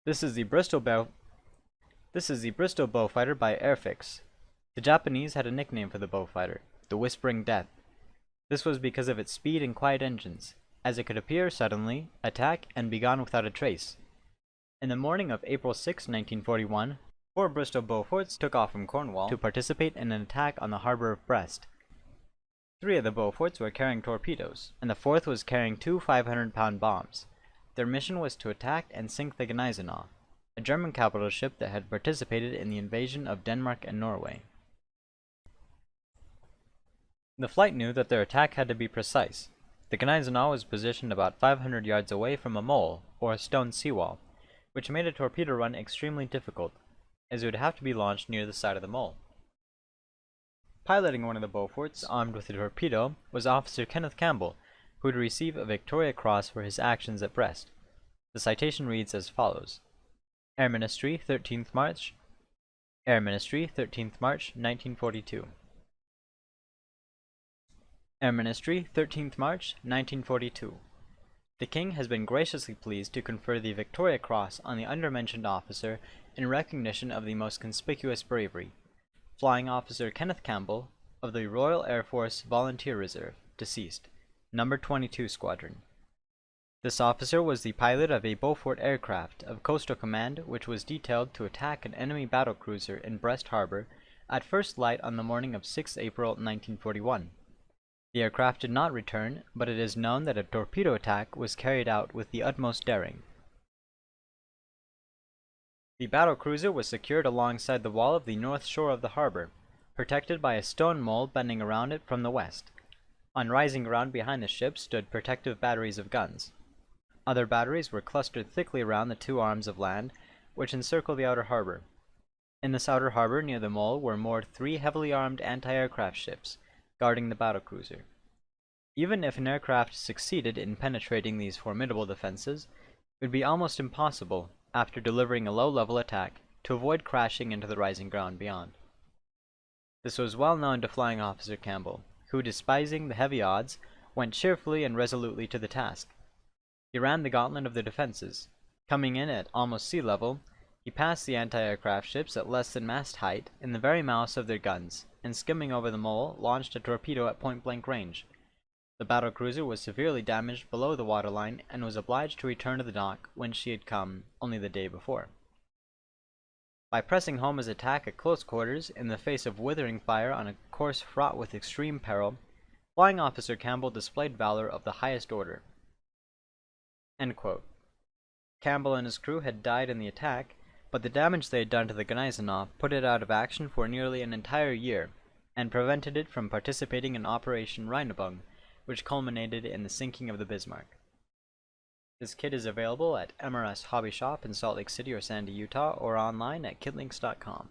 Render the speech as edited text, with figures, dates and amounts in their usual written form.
This is the Bristol Beaufighter by Airfix. The Japanese had a nickname for the Beaufighter, the Whispering Death. This was because of its speed and quiet engines, as it could appear suddenly, attack, and be gone without a trace. In the morning of April 6, 1941, 4 Bristol Beauforts took off from Cornwall to participate in an attack on the harbor of Brest. 3 of the Beauforts were carrying torpedoes, and the 4th was carrying 2 500-pound bombs. Their mission was to attack and sink the Gneisenau, a German capital ship that had participated in the invasion of Denmark and Norway. The flight knew that their attack had to be precise. The Gneisenau was positioned about 500 yards away from a mole, or a stone seawall, which made a torpedo run extremely difficult, as it would have to be launched near the side of the mole. Piloting one of the Beauforts, armed with a torpedo, was Officer Kenneth Campbell, who would receive a Victoria Cross for his actions at Brest. The citation reads as follows: Air Ministry, 13th March, Air Ministry, 13th March, 1942. Air Ministry, 13th March, 1942. The King has been graciously pleased to confer the Victoria Cross on the undermentioned officer in recognition of the most conspicuous bravery. Flying Officer Kenneth Campbell, of the Royal Air Force Volunteer Reserve, deceased, Number 22 Squadron. This officer was the pilot of a Beaufort aircraft of Coastal Command which was detailed to attack an enemy battlecruiser in Brest Harbor at first light on the morning of 6 April 1941. The aircraft did not return, but it is known that a torpedo attack was carried out with the utmost daring. The battlecruiser was secured alongside the wall of the north shore of the harbor, protected by a stone mole bending around it from the west. On rising ground behind the ship stood protective batteries of guns. Other batteries were clustered thickly around the 2 arms of land which encircle the outer harbor. In this outer harbor near the mole were moored 3 heavily armed anti-aircraft ships, guarding the battlecruiser. Even if an aircraft succeeded in penetrating these formidable defenses, it would be almost impossible, after delivering a low-level attack, to avoid crashing into the rising ground beyond. This was well known to Flying Officer Campbell, who, despising the heavy odds, went cheerfully and resolutely to the task. He ran the gauntlet of the defenses. Coming in at almost sea level, he passed the anti-aircraft ships at less than mast height in the very mouths of their guns, and skimming over the mole, launched a torpedo at point-blank range. The battlecruiser was severely damaged below the waterline and was obliged to return to the dock whence she had come only the day before. By pressing home his attack at close quarters in the face of withering fire on a course fraught with extreme peril, Flying Officer Campbell displayed valor of the highest order. End quote. Campbell and his crew had died in the attack, but the damage they had done to the Gneisenau put it out of action for nearly an entire year, and prevented it from participating in Operation Rheinebung, which culminated in the sinking of the Bismarck. This kit is available at MRS Hobby Shop in Salt Lake City or Sandy, Utah, or online at kitlinks.com.